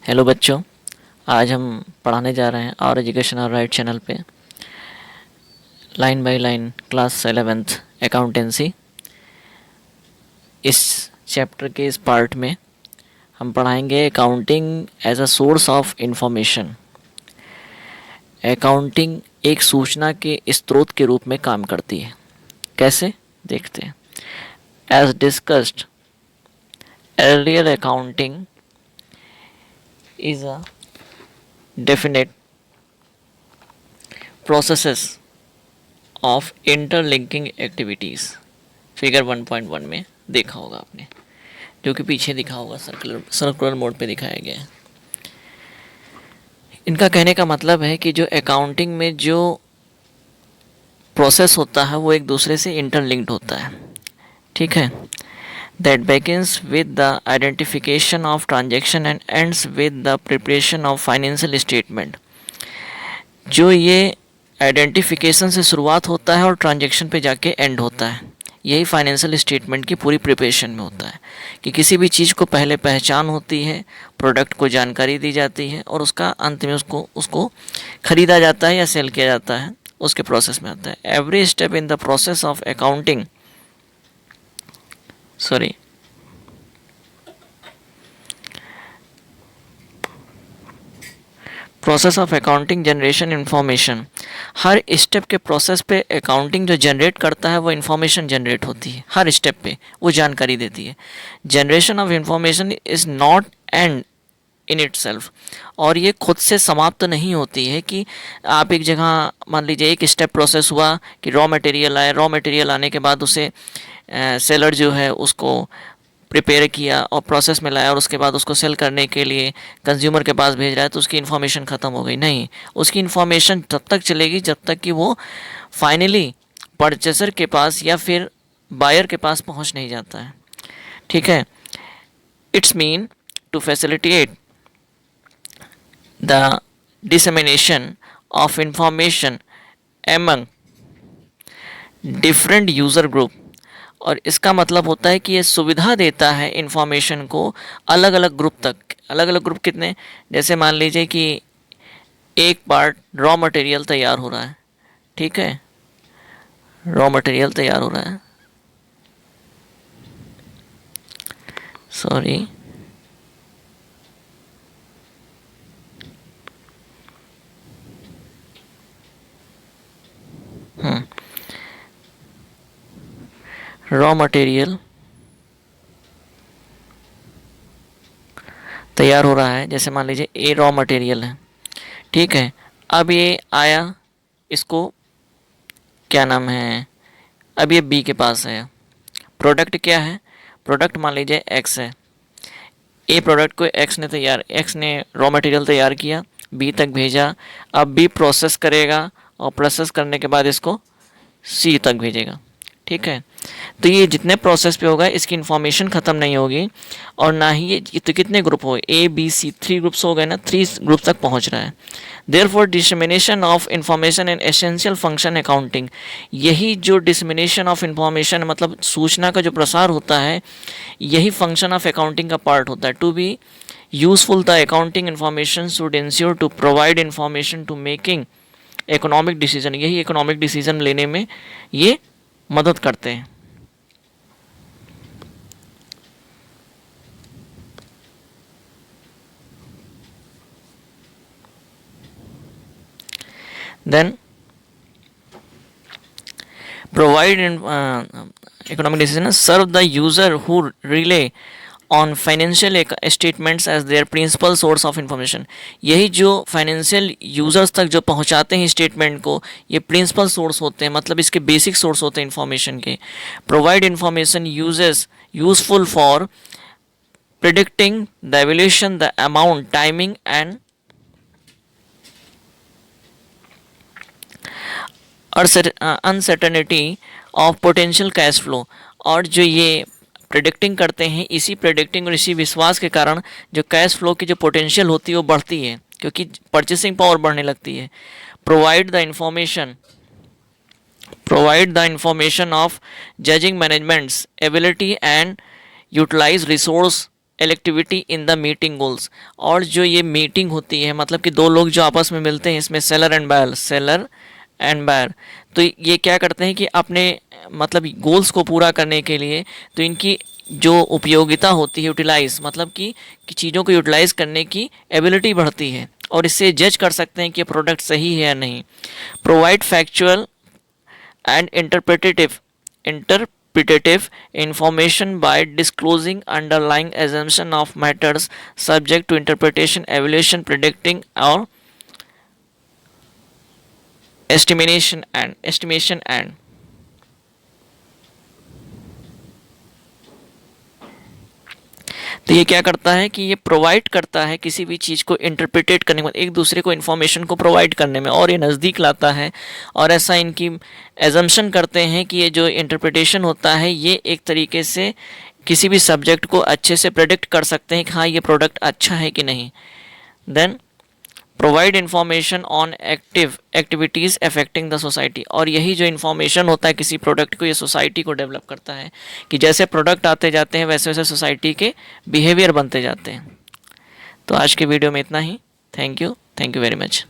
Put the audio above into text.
Hello बच्चों, आज हम पढ़ाने जा रहे हैं और एजुकेशन और राइट चैनल पे line by line class 11th accountancy. इस चैप्टर के इस पार्ट में हम पढ़ाएंगे accounting as a source of information. Accounting एक सूचना के स्रोत के रूप में काम करती है। कैसे, देखते हैं। As discussed earlier, accounting is a definite processes of interlinking activities। Figure 1.1 में देखा होगा आपने, जो कि पीछे दिखा होगा, सर्कुलर मोड पे दिखाया गया है। इनका कहने का मतलब है कि जो अकाउंटिंग में जो प्रोसेस होता है वो एक दूसरे से इंटरलिंक्ड होता है। ठीक है। that begins with the identification of transaction and ends with the preparation of financial statement। जो ये आइडेंटिफिकेशन से शुरुआत होता है और ट्रांजैक्शन पे जाके एंड होता है, यही फाइनेंशियल स्टेटमेंट की पूरी प्रिपरेशन में होता है कि किसी भी चीज़ को पहले पहचान होती है, प्रोडक्ट को जानकारी दी जाती है और उसका अंत में उसको ख़रीदा जाता है या सेल किया जाता है, उसके प्रोसेस में आता है। Every step in the process of accounting process of accounting generation information. Her step के प्रोसेस पे अकाउंटिंग जो जनरेट करता है वो इन्फॉर्मेशन जनरेट होती है, हर स्टेप पे वो जानकारी देती है। Generation of information is not and in itself, और ये खुद से समाप्त नहीं होती है कि आप एक जगह, मान लीजिए एक स्टेप प्रोसेस हुआ कि रॉ मटेरियल आए, रॉ मटेरियल आने के बाद उसे सेलर जो है उसको प्रिपेयर किया और प्रोसेस में लाया और उसके बाद उसको सेल करने के लिए कंज्यूमर के पास भेज रहा है, तो उसकी इन्फॉर्मेशन ख़त्म हो गई? नहीं, उसकी इन्फॉर्मेशन तब तक चलेगी जब तक कि वो फाइनली परचेसर के पास या फिर बायर के पास पहुंच नहीं जाता है। ठीक है। It's mean to facilitate the dissemination of information among different user group, और इसका मतलब होता है कि ये सुविधा देता है इन्फॉर्मेशन को अलग अलग ग्रुप तक। अलग अलग ग्रुप कितने? जैसे मान लीजिए कि एक पार्ट रॉ मटेरियल तैयार हो रहा है। ठीक है, रॉ मटेरियल तैयार हो रहा है, सॉरी, रॉ मटेरियल तैयार हो रहा है। जैसे मान लीजिए ए रॉ मटेरियल है। ठीक है, अब ये आया, इसको क्या नाम है, अब ये बी के पास है। प्रोडक्ट क्या है? प्रोडक्ट मान लीजिए एक्स है। ए प्रोडक्ट को एक्स ने रॉ मटेरियल तैयार किया, बी तक भेजा। अब बी प्रोसेस करेगा और प्रोसेस करने के बाद इसको सी तक भेजेगा। ठीक है, तो ये जितने प्रोसेस पे होगा इसकी इन्फॉर्मेशन ख़त्म नहीं होगी, और ना ही ये तो कितने ग्रुप हो, ए बी सी, 3 ग्रुप्स हो गए ना, 3 ग्रुप तक पहुंच रहा है। Therefore dissemination of information and essential function accounting. यही जो डिसमिनेशन ऑफ इंफॉर्मेशन मतलब सूचना का जो प्रसार होता है, यही फंक्शन ऑफ अकाउंटिंग का पार्ट होता है। To be useful the accounting information should ensure to provide information to making economic decision. यही इकोनॉमिक डिसीजन लेने में ये मदद करते हैं। Then provide economic decision, serve the user who rely on financial statements as their principal source of information। यही जो financial users तक जो पहुंचाते हैं स्टेटमेंट को, ये प्रिंसिपल सोर्स होते हैं, मतलब इसके बेसिक सोर्स होते हैं इन्फॉर्मेशन के। Provide information uses useful for predicting the evolution, the amount, timing and uncertainty of potential cash flow. और जो ये प्रेडिक्टिंग करते हैं, इसी प्रेडिक्टिंग और इसी विश्वास के कारण जो कैश फ्लो की जो पोटेंशियल होती है वो बढ़ती है, क्योंकि परचेसिंग पावर बढ़ने लगती है। Provide the information of judging management's ability and utilize resource effectively in the meeting goals. और जो ये मीटिंग होती है मतलब कि दो लोग जो आपस में मिलते हैं, इसमें सेलर एंड बायर, तो ये क्या करते हैं कि अपने मतलब गोल्स को पूरा करने के लिए तो इनकी जो उपयोगिता होती है, यूटिलाइज मतलब कि चीज़ों को यूटिलाइज करने की एबिलिटी बढ़ती है और इससे जज कर सकते हैं कि प्रोडक्ट सही है या नहीं। Provide factual and interpretative information by disclosing underlying assumption of matters subject to interpretation, evaluation, predicting or estimation and तो ये क्या करता है कि ये प्रोवाइड करता है किसी भी चीज़ को इंटरप्रिटेट करने में, एक दूसरे को इन्फॉर्मेशन को प्रोवाइड करने में, और ये नज़दीक लाता है। और ऐसा इनकी एजम्पशन करते हैं कि ये जो इंटरप्रिटेशन होता है ये एक तरीके से किसी भी सब्जेक्ट को अच्छे से प्रेडिक्ट कर सकते हैं कि हाँ ये प्रोडक्ट अच्छा है कि नहीं। Then provide information on activities affecting the society, और यही जो इन्फॉर्मेशन होता है किसी प्रोडक्ट को, ये सोसाइटी को डेवलप करता है कि जैसे प्रोडक्ट आते जाते हैं वैसे वैसे सोसाइटी के बिहेवियर बनते जाते हैं। तो आज के वीडियो में इतना ही। Thank you very much.